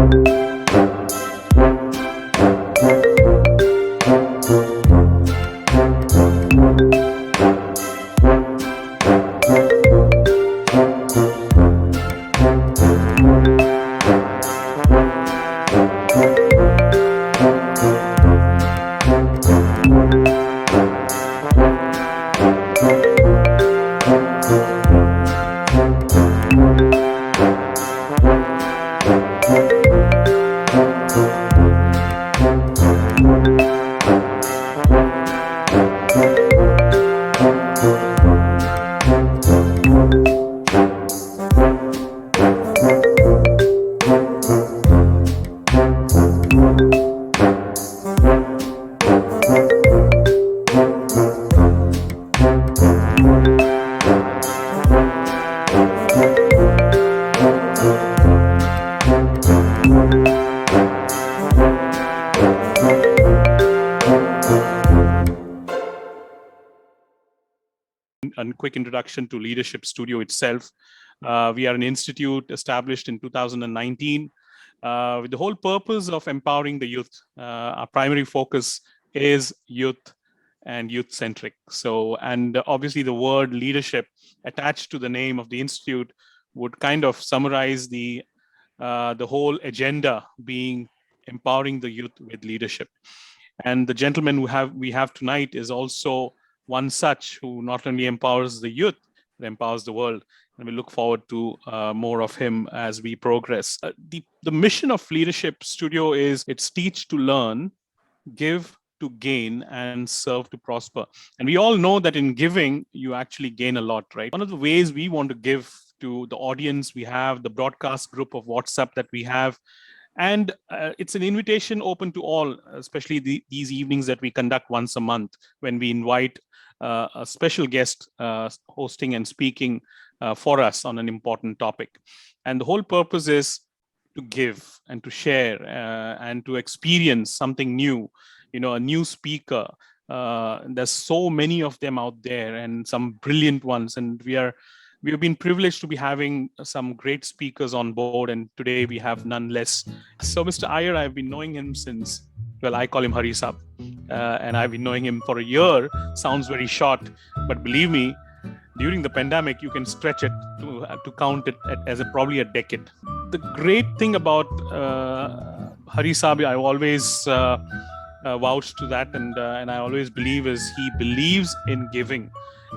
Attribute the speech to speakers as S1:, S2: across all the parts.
S1: A quick introduction to Leadership Studio itself. We are an institute established in 2019 with the whole purpose of empowering the youth. Our primary focus is youth and youth-centric. And obviously the word leadership attached to the name of the institute would kind of summarize the whole agenda being empowering the youth with leadership. And the gentleman we have tonight is also one such who not only empowers the youth, but empowers the world. And we look forward to more of him as we progress. The mission of Leadership Studio is it's teach to learn, give to gain, and serve to prosper. And we all know that in giving, you actually gain a lot, right? One of the ways we want to give to the audience we have, the broadcast group of WhatsApp that we have, and it's an invitation open to all, especially these evenings that we conduct once a month when we invite a special guest hosting and speaking for us on an important topic. And the whole purpose is to give and to share and to experience something new, a new speaker. There's so many of them out there and some brilliant ones. And we have been privileged to be having some great speakers on board, and today we have none less. So Mr. Iyer, I've been knowing him since, well, I call him Hari Saab, and I've been knowing him for a year. Sounds very short, but believe me, during the pandemic, you can stretch it to count it as probably a decade. The great thing about Hari Saab, I always vouch to that, and I always believe is he believes in giving.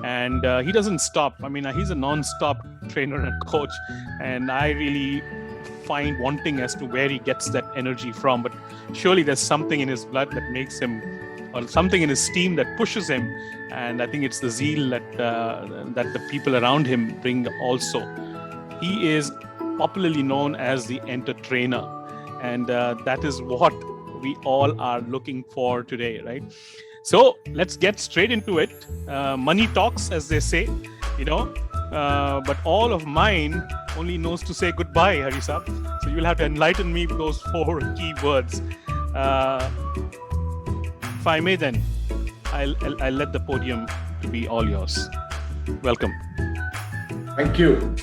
S1: And he doesn't stop. I mean, he's a non-stop trainer and coach, and I really find wanting as to where he gets that energy from. But surely there's something in his blood that makes him, or something in his team that pushes him. And I think it's the zeal that the people around him bring also. He is popularly known as the Enter-Trainer, and that is what we all are looking for today, right? So let's get straight into it. Money talks, as they say, but all of mine only knows to say goodbye, Hari Saab. So you'll have to enlighten me with those 4 key words. If I may, then I'll let the podium to be all yours. Welcome.
S2: Thank you.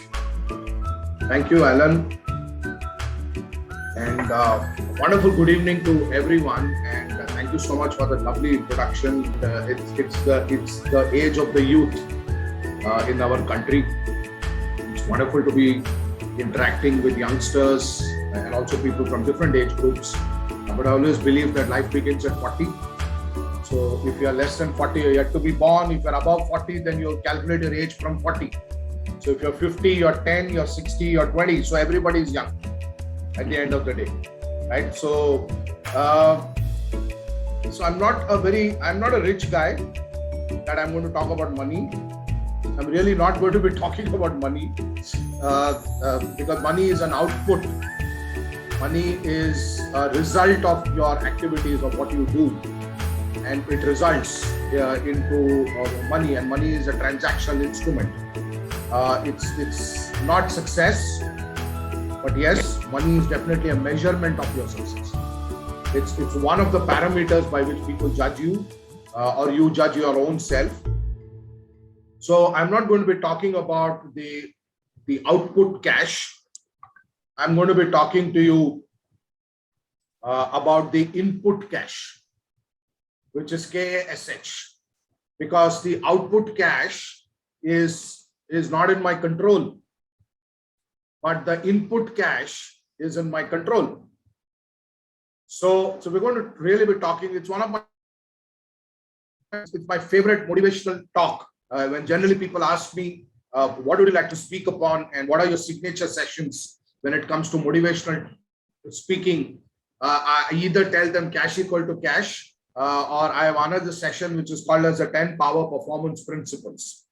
S2: Thank you, Alan. And wonderful good evening to everyone. And thank you so much for the lovely introduction. It's the age of the youth in our country. It's wonderful to be interacting with youngsters and also people from different age groups. But I always believe that life begins at 40. So if you are less than 40, you're yet to be born. If you're above 40, then you'll calculate your age from 40. So if you're 50, you're 10, you're 60, you're 20. So everybody is young at the end of the day, right? So I'm not a rich guy that I'm going to talk about money. I'm really not going to be talking about money because money is an output. Money is a result of your activities, of what you do, and it results into money, and money is a transactional instrument. It's not success, but yes, money is definitely a measurement of your success. It's one of the parameters by which people judge you, or you judge your own self. So I'm not going to be talking about the output cash. I'm going to be talking to you about the input cash, which is KASH, because the output cash is not in my control, but the input cash is in my control. So we're going to really be talking. It's my favorite motivational talk. When generally people ask me, what would you like to speak upon, and what are your signature sessions when it comes to motivational speaking? I either tell them cash equal to cash, or I have another session which is called as the 10 power performance principles.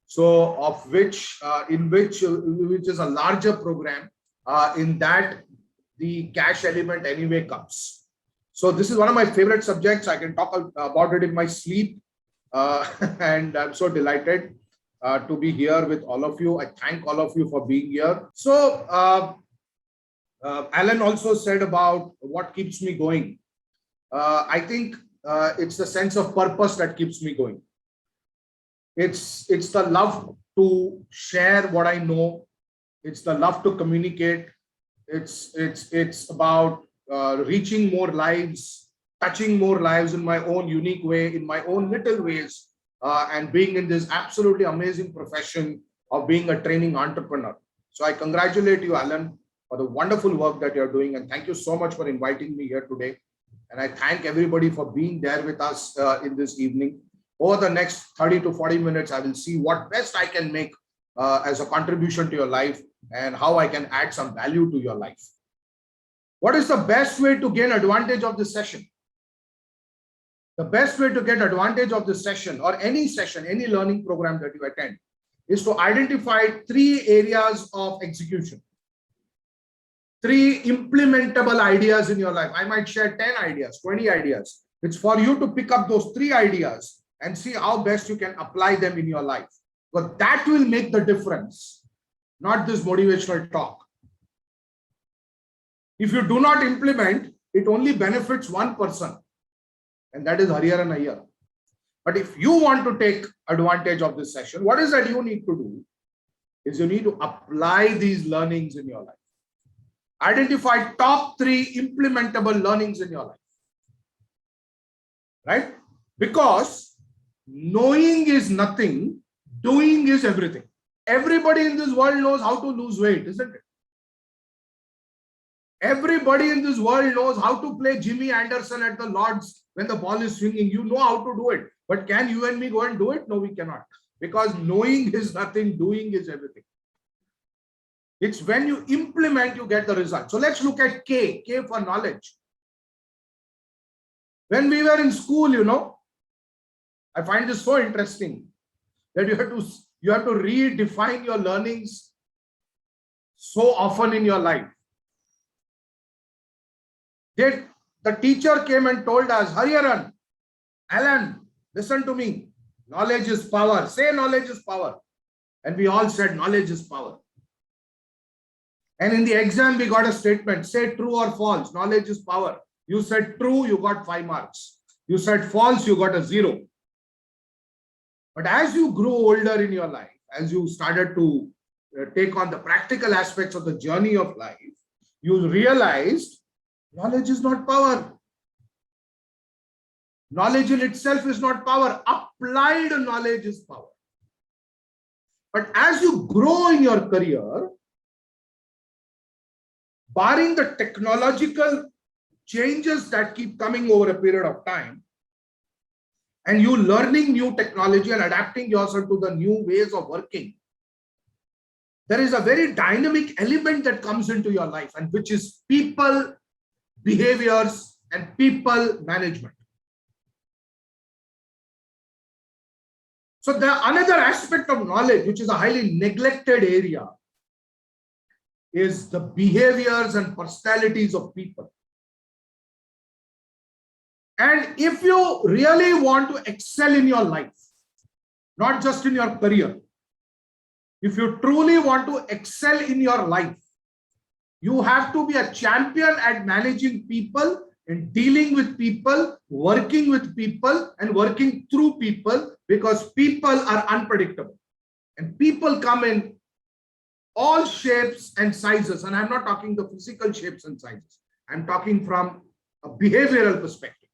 S2: So of which which is a larger program, in that the cash element anyway comes. So this is one of my favorite subjects. I can talk about it in my sleep, and I'm so delighted to be here with all of you. I thank all of you for being here. So Alan also said about what keeps me going. I think it's the sense of purpose that keeps me going. It's the love to share what I know. It's the love to communicate. It's about reaching more lives, touching more lives in my own unique way, in my own little ways, and being in this absolutely amazing profession of being a training entrepreneur. So I congratulate you, Alan, for the wonderful work that you're doing, and thank you so much for inviting me here today. And I thank everybody for being there with us in this evening. Over the next 30 to 40 minutes, I will see what best I can make as a contribution to your life, and how I can add some value to your life. What is the best way to gain advantage of this session? The best way to get advantage of this session, or any session, any learning program that you attend, is to identify 3 areas of execution. 3 implementable ideas in your life. I might share 10 ideas, 20 ideas. It's for you to pick up those 3 ideas and see how best you can apply them in your life. But that will make the difference, not this motivational talk. If you do not implement, it only benefits one person, and that is Hariharan Iyer. But if you want to take advantage of this session, what is that you need to do? Is you need to apply these learnings in your life. Identify top 3 implementable learnings in your life. Right? Because knowing is nothing, doing is everything. Everybody in this world knows how to lose weight, isn't it? Everybody in this world knows how to play Jimmy Anderson at the Lords when the ball is swinging. You know how to do it. But can you and me go and do it? No, we cannot. Because knowing is nothing, doing is everything. It's when you implement, you get the result. So let's look at K for knowledge. When we were in school, you know, I find this so interesting that you have to redefine your learnings so often in your life. The teacher came and told us, Hariharan, Alan, listen to me. Knowledge is power. Say knowledge is power. And we all said knowledge is power. And in the exam, we got a statement. Say true or false. Knowledge is power. You said true, you got 5 marks. You said false, you got a 0. But as you grew older in your life, as you started to take on the practical aspects of the journey of life, you realized knowledge is not power. Knowledge in itself is not power. Applied knowledge is power. But as you grow in your career, barring the technological changes that keep coming over a period of time, and you learning new technology and adapting yourself to the new ways of working, there is a very dynamic element that comes into your life, and which is people, behaviors, and people management. So another aspect of knowledge, which is a highly neglected area, is the behaviors and personalities of people. And if you really want to excel in your life, not just in your career, if you truly want to excel in your life, you have to be a champion at managing people and dealing with people, working with people, and working through people, because people are unpredictable. And people come in all shapes and sizes. And I'm not talking the physical shapes and sizes. I'm talking from a behavioral perspective.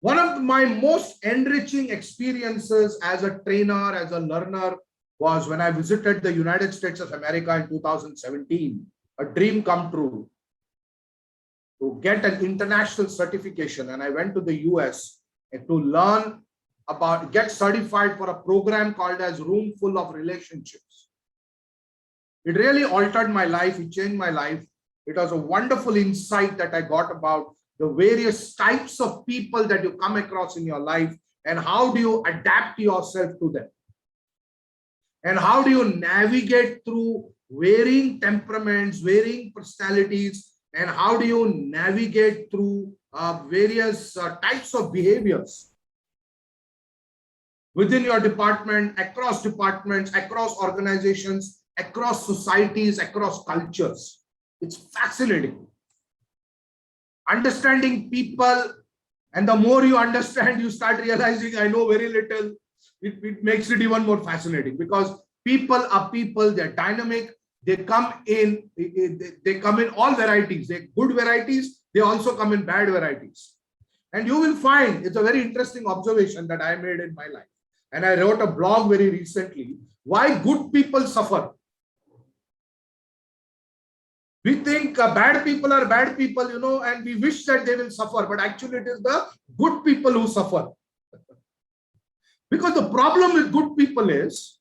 S2: One of my most enriching experiences as a trainer, as a learner, was when I visited the United States of America in 2017, a dream come true, to get an international certification. And I went to the US to learn about, get certified for a program called as Room Full of Relationships. It really altered my life. It changed my life. It was a wonderful insight that I got about the various types of people that you come across in your life and how do you adapt yourself to them. And how do you navigate through varying temperaments, varying personalities, and how do you navigate through various types of behaviors within your department, across departments, across organizations, across societies, across cultures. It's fascinating. Understanding people, and the more you understand, you start realizing I know very little. It makes it even more fascinating because people are people, they're dynamic, they come in all varieties. They're good varieties, they also come in bad varieties. And you will find, it's a very interesting observation that I made in my life. And I wrote a blog very recently, why good people suffer. We think bad people are bad people, you know, and we wish that they will suffer, but actually it is the good people who suffer. Because the problem with good people is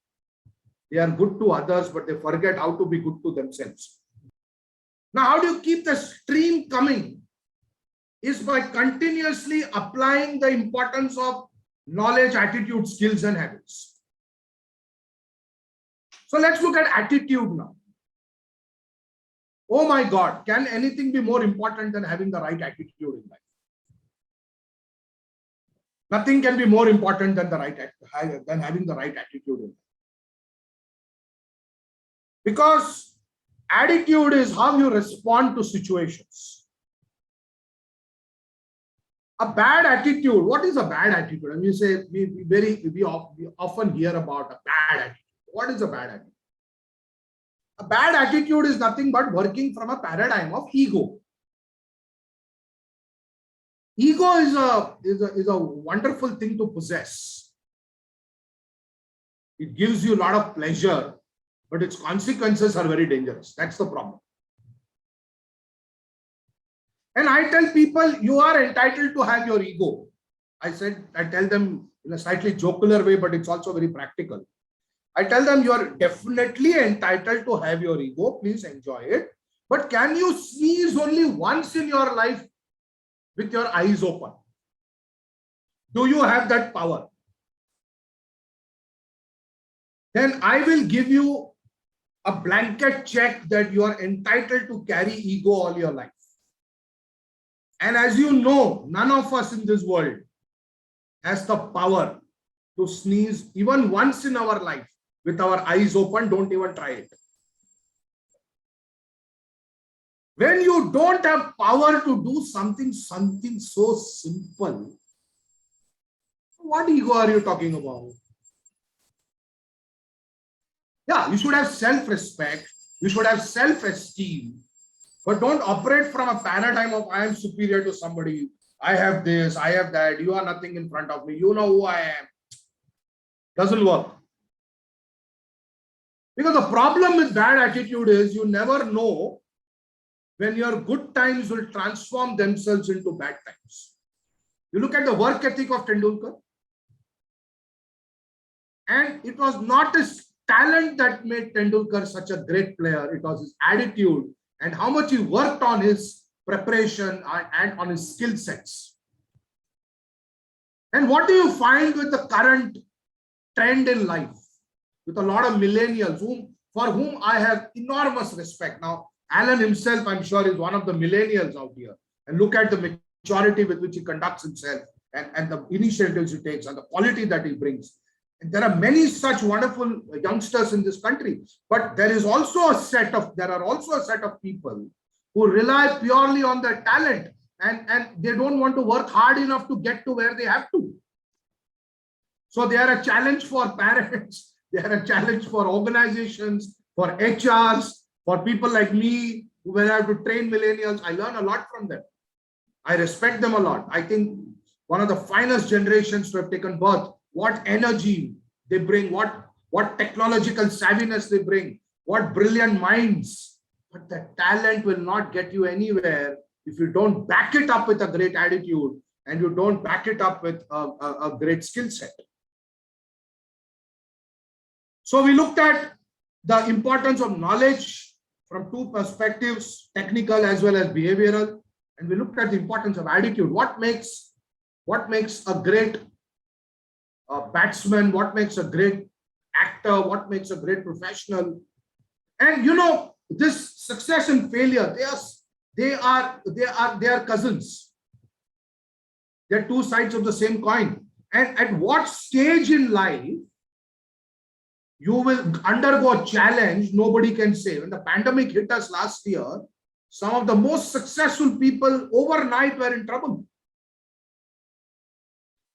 S2: they are good to others, but they forget how to be good to themselves. Now, how do you keep the stream coming? Is by continuously applying the importance of knowledge, attitude, skills, and habits. So let's look at attitude now. Oh my God, can anything be more important than having the right attitude in life? Nothing can be more important than having the right attitude in life. Because attitude is how you respond to situations. A bad attitude, what is a bad attitude? And you say, we often hear about a bad attitude. What is a bad attitude? A bad attitude is nothing but working from a paradigm of ego. Ego is a wonderful thing to possess. It gives you a lot of pleasure, but its consequences are very dangerous. That's the problem. And I tell people, you are entitled to have your ego. I tell them in a slightly jocular way, but it's also very practical. I tell them you are definitely entitled to have your ego. Please enjoy it. But can you sneeze only once in your life with your eyes open? Do you have that power? Then I will give you a blanket check that you are entitled to carry ego all your life. And as you know, none of us in this world has the power to sneeze even once in our life with our eyes open. Don't even try it. When you don't have power to do something so simple, what ego are you talking about? Yeah, you should have self-respect, you should have self-esteem, but don't operate from a paradigm of I am superior to somebody, I have this, I have that, you are nothing in front of me, you know who I am. Doesn't work. Because the problem with bad attitude is you never know when your good times will transform themselves into bad times. You look at the work ethic of Tendulkar, and it was not his talent that made Tendulkar such a great player. It was his attitude and how much he worked on his preparation and on his skill sets. And what do you find with the current trend in life? With a lot of millennials for whom I have enormous respect. Now, Alan himself, I'm sure, is one of the millennials out here. And look at the maturity with which he conducts himself and the initiatives he takes and the quality that he brings. And there are many such wonderful youngsters in this country. But there are also a set of people who rely purely on their talent and they don't want to work hard enough to get to where they have to. So they are a challenge for parents. They are a challenge for organizations, for HRs, for people like me when I have to train millennials, I learn a lot from them. I respect them a lot. I think one of the finest generations to have taken birth. What energy they bring, what technological savviness they bring, what brilliant minds. But the talent will not get you anywhere if you don't back it up with a great attitude and you don't back it up with a great skill set. So we looked at the importance of knowledge from two perspectives, technical as well as behavioral. And we looked at the importance of attitude. What makes a great batsman? What makes a great actor? What makes a great professional? And you know, this success and failure, they are cousins. They're two sides of the same coin. And at what stage in life you will undergo a challenge, nobody can say. When the pandemic hit us last year, some of the most successful people overnight were in trouble.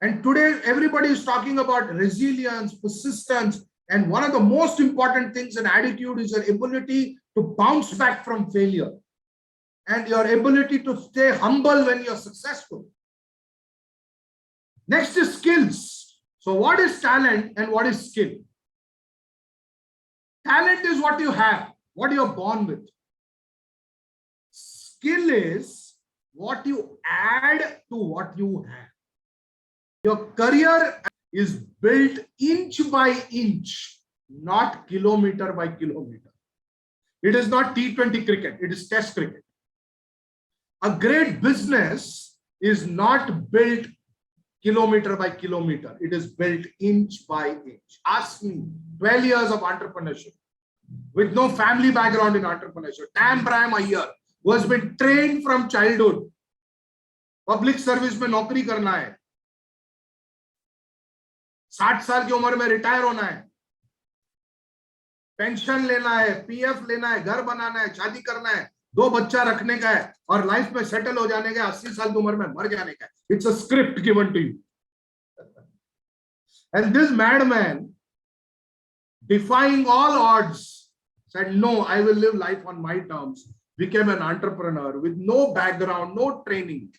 S2: And today, everybody is talking about resilience, persistence, and one of the most important things in attitude is your ability to bounce back from failure and your ability to stay humble when you're successful. Next is skills. So what is talent and what is skill? Talent is what you have, what you're born with. Skill is what you add to what you have. Your career is built inch by inch, not kilometer by kilometer. It is not T20 cricket, it is test cricket. A great business is not built kilometer by kilometer. It is built inch by inch. Ask me, 12 years of entrepreneurship with no family background in entrepreneurship. Tam Bram Iyer, who has been trained from childhood. Public service में नौकरी करना है. 60 साल की उम्र में retire होना है. पेंशन लेना है, पीएफ लेना है, घर बनाना है, शादी करना है, 2 बच्चा रखने का है और लाइफ में सेटल हो जाने का, 80 साल की उम्र में मर जाने का. It's a script given to you. And this madman, defying all odds, said, no, I will live life on my terms. Became an entrepreneur with no background, no training.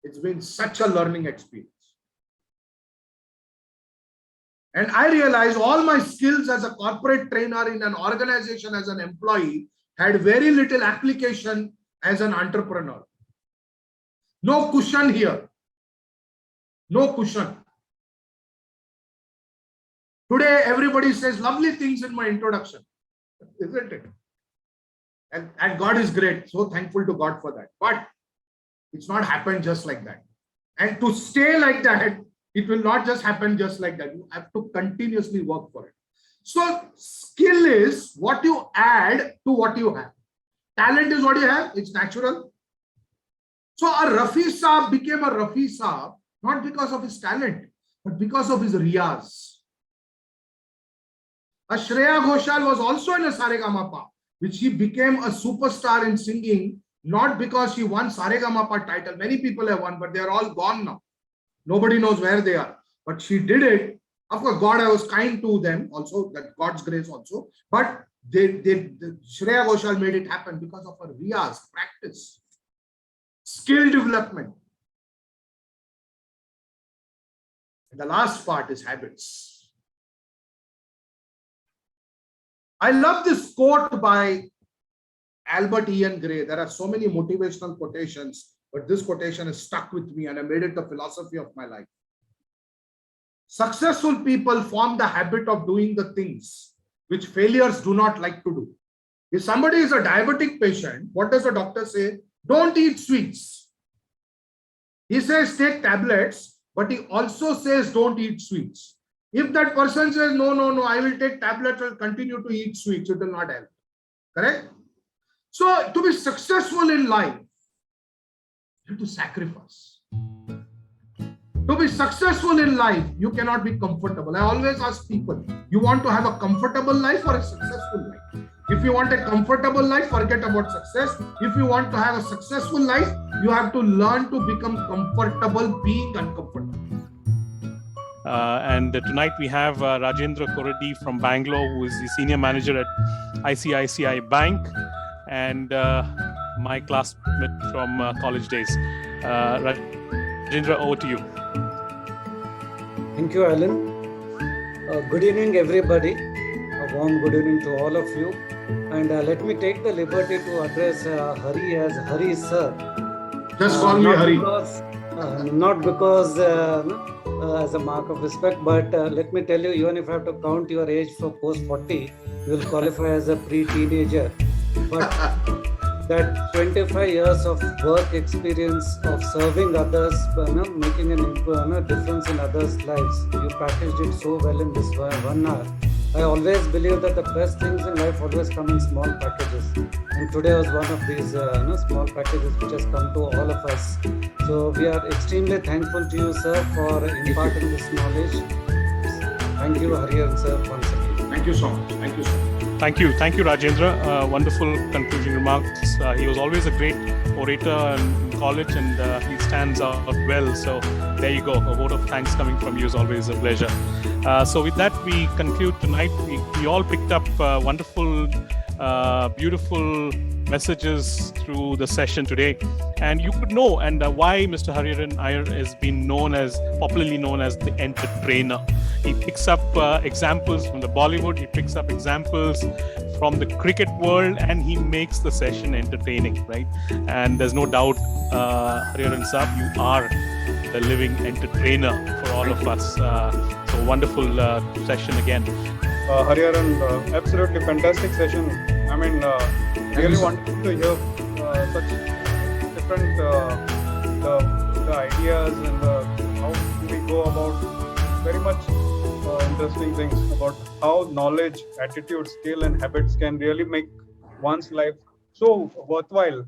S2: It's been such a learning experience. And I realized all my skills as a corporate trainer in an organization as an employee had very little application as an entrepreneur. No cushion here. No cushion. Today, everybody says lovely things in my introduction, isn't it? And God is great. So thankful to God for that. But it's not happened just like that. And to stay like that, it will not just happen just like that. You have to continuously work for it. So skill is what you add to what you have. Talent is what you have. It's natural. So a Rafi Saab became a Rafi Saab not because of his talent, but because of his riyaz. A Shreya Ghoshal was also in a Saregama, which she became a superstar in singing, not because she won Saregama title. Many people have won, but they are all gone now. Nobody knows where they are. But she did it. Of course, God was kind to them also, that God's grace also. But Shreya Ghoshal made it happen because of her riyaz, practice, skill development. And the last part is habits. I love this quote by Albert Ian Gray. There are so many motivational quotations, but this quotation is stuck with me and I made it the philosophy of my life. Successful people form the habit of doing the things which failures do not like to do. If somebody is a diabetic patient, what does the doctor say? Don't eat sweets. He says take tablets, but he also says don't eat sweets. If that person says, no, I will take tablets and continue to eat sweets, it will not help. Correct? So to be successful in life, you have to sacrifice. To be successful in life, you cannot be comfortable. I always ask people, you want to have a comfortable life or a successful life? If you want a comfortable life, forget about success. If you want to have a successful life, you have to learn to become comfortable being uncomfortable.
S1: And tonight we have Rajendra Koradi from Bangalore, who is the senior manager at ICICI Bank. and my classmate from college days. Rajendra, over to you.
S3: Thank you, Alan. Good evening, everybody. A warm good evening to all of you. And let me take the liberty to address Hari as Hari sir.
S2: Just call me Hari.
S3: Not because as a mark of respect, but let me tell you, even if I have to count your age for post 40, you will qualify as a pre-teenager. But that 25 years of work experience of serving others, making a difference in others' lives, you packaged it so well in this 1 hour. I always believe that the best things in life always come in small packages, and today was one of these small packages which has come to all of us. So we are extremely thankful to you, sir, for imparting this knowledge. Thank you, Hariharan sir, once again.
S2: Thank you so much. Thank you so much.
S1: Thank you, Rajendra. Wonderful concluding remarks. He was always a great orator in college, and he stands out well. So there you go. A vote of thanks coming from you is always a pleasure. So with that, we conclude tonight. We all picked up wonderful, beautiful messages through the session today, and you could know why Mr. Hariharan Iyer has been popularly known as the entertainer. He picks up examples from the Bollywood, he picks up examples from the cricket world, and he makes the session entertaining, right? And there's no doubt, Hariharan Saab, you are the living entertainer for all of us. So wonderful session again.
S4: Hariharan, absolutely fantastic session. I mean, really wonderful to hear such different the ideas and how we go about very much interesting things about how knowledge, attitude, skill, and habits can really make one's life so worthwhile